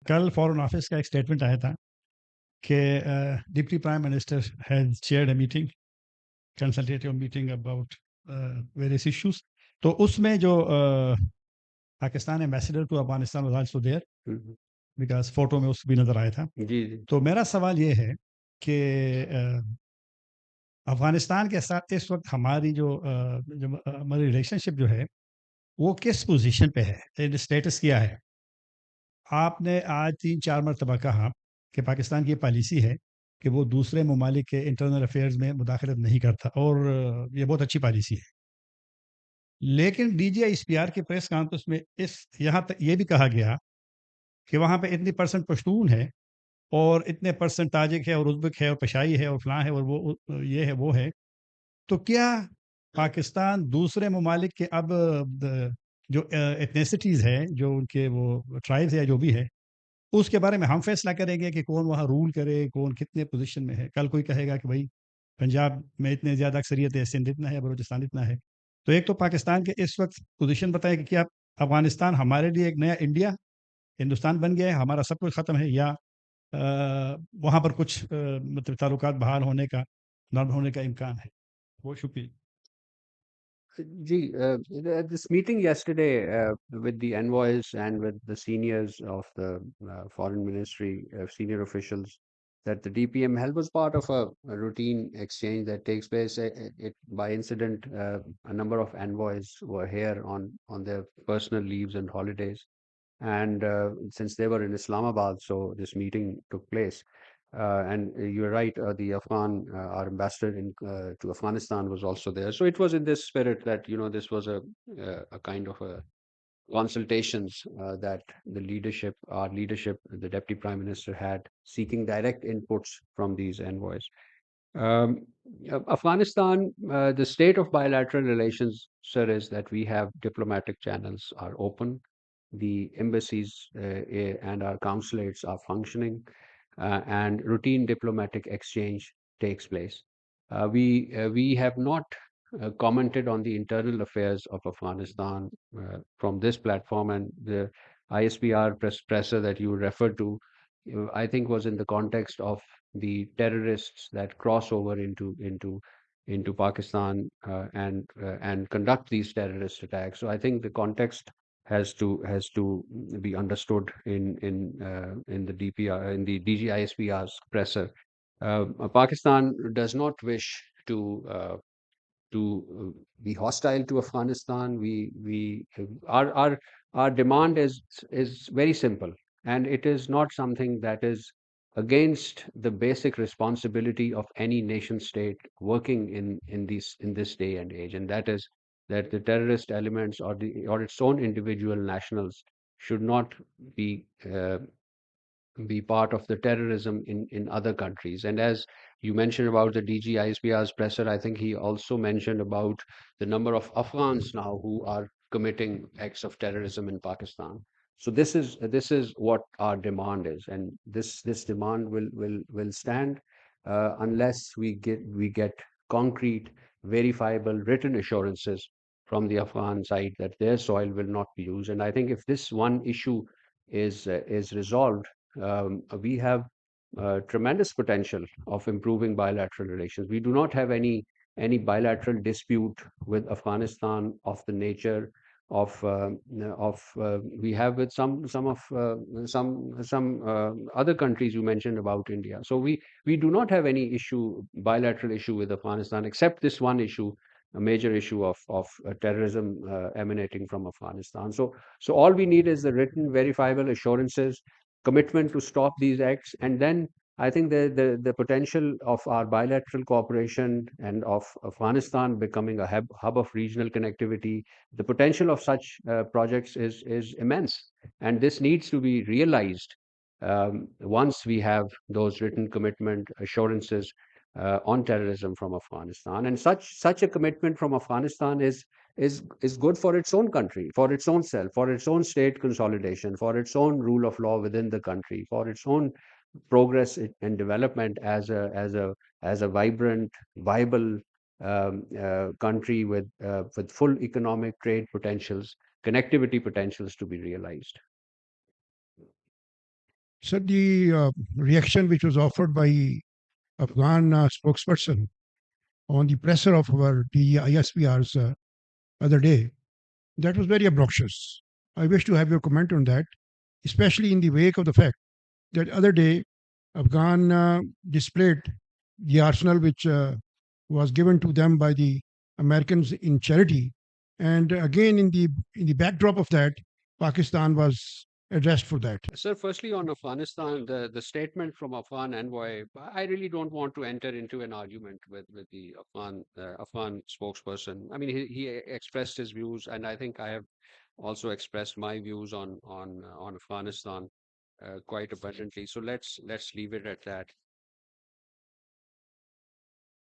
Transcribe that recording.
कल foreign office का एक स्टेटमेंट आया था कि deputy prime minister has chaired a meeting, consultative meeting about various issues. तो उसमें जो Pakistan ambassador to Afghanistan was also there, because photo में उस भी नजर आया था। जी जी तो मेरा सवाल ये है कि अफगानिस्तान के साथ इस वक्त हमारी हमारी रिलेशनशिप जो है वो किस पोजीशन पे है, स्टेटस क्या है? आपने आज 3-4 मरतबा कहा कि पाकिस्तान की पॉलिसी है कि वो दूसरे ममालिक के इंटरनल अफेयर्स में मुदाखलत नहीं करता, और ये बहुत अच्छी पॉलिसी है। लेकिन DGISPR की प्रेस कॉन्फ्रेंस में इस यहाँ तक ये भी कहा गया कि वहाँ पे इतनी परसेंट पश्तून है और इतने परसेंट ताजिक है और उज़्बेक है और पेशाई है और फलां है और वो ये है वो है। तो क्या पाकिस्तान दूसरे ममालिक के अब जो एथनिसिटीज़ है, जो उनके वो ट्राइब्स है जो भी है, उसके बारे में हम फैसला करेंगे कि कौन वहाँ रूल करे, कौन कितने पोजीशन में है। कल कोई कहेगा कि भाई पंजाब में इतने ज़्यादा अक्सरियत है, सिंध इतना है, बलूचिस्तान इतना है। तो एक तो पाकिस्तान के इस वक्त पोजीशन बताए कि क्या अफगानिस्तान हमारे लिए एक नया इंडिया, हिंदुस्तान बन गया है, हमारा सब कुछ ख़त्म है, या वहाँ पर कुछ मतलब ताल्लुकात बहाल होने का, नॉर्मल होने का इम्कान है? बहुत शुक्रिया। This meeting yesterday with the envoys and with the seniors of the foreign ministry, senior officials that the DPM held was part of a routine exchange that takes place. By incident, a number of envoys were here on their personal leaves and holidays. And since they were in Islamabad, so this meeting took place. And you're right, the our ambassador to Afghanistan was also there. So it was in this spirit that, this was a kind of a consultations that our leadership, the deputy prime minister had, seeking direct inputs from these envoys. Um, Afghanistan, the state of bilateral relations, sir, is that we have diplomatic channels are open, the embassies and our consulates are functioning, and routine diplomatic exchange takes place. We have not commented on the internal affairs of Afghanistan from this platform, and the ISPR presser that you referred to, I think, was in the context of the terrorists that cross over into Pakistan and conduct these terrorist attacks. So I think the context has to be understood in the DPR, in the DGISPR's presser. Pakistan does not wish to be hostile to Afghanistan. Our demand is very simple, and it is not something that is against the basic responsibility of any nation state working in this day and age, and that is that the terrorist elements or its own individual nationals should not be be part of the terrorism in other countries. And as you mentioned about the DG ISPR's presser, I think he also mentioned about the number of Afghans now who are committing acts of terrorism in Pakistan. So this is what our demand is, and this demand will stand unless we get concrete, verifiable, written assurances from the Afghan side that their soil will not be used. And I think if this one issue is resolved, we have tremendous potential of improving bilateral relations. We do not have any bilateral dispute with Afghanistan of the nature of we have with some other countries you mentioned about India. So we do not have any bilateral issue with Afghanistan except this one issue, a major issue of terrorism emanating from Afghanistan. So all we need is the written verifiable assurances, commitment to stop these acts, and then I think the potential of our bilateral cooperation and of Afghanistan becoming a hub of regional connectivity, the potential of such projects is immense, and this needs to be realized once we have those written commitment assurances on terrorism from Afghanistan. And such a commitment from Afghanistan is good for its own country, for its own self, for its own state consolidation, for its own rule of law within the country, for its own progress and development as a vibrant, viable country with full economic trade potentials, connectivity potentials to be realized. So the reaction which was offered by Afghan spokesperson on the presser of our ISPR's other day, that was very obnoxious. I wish to have your comment on that, especially in the wake of the fact that other day Afghan displayed the arsenal which was given to them by the Americans in charity, and again in the backdrop of that, Pakistan was addressed for that. Sir, firstly on Afghanistan, the statement from Afghan envoy, I really don't want to enter into an argument with the Afghan spokesperson. I mean, he expressed his views, and I think I have also expressed my views on Afghanistan quite abundantly. So let's leave it at that.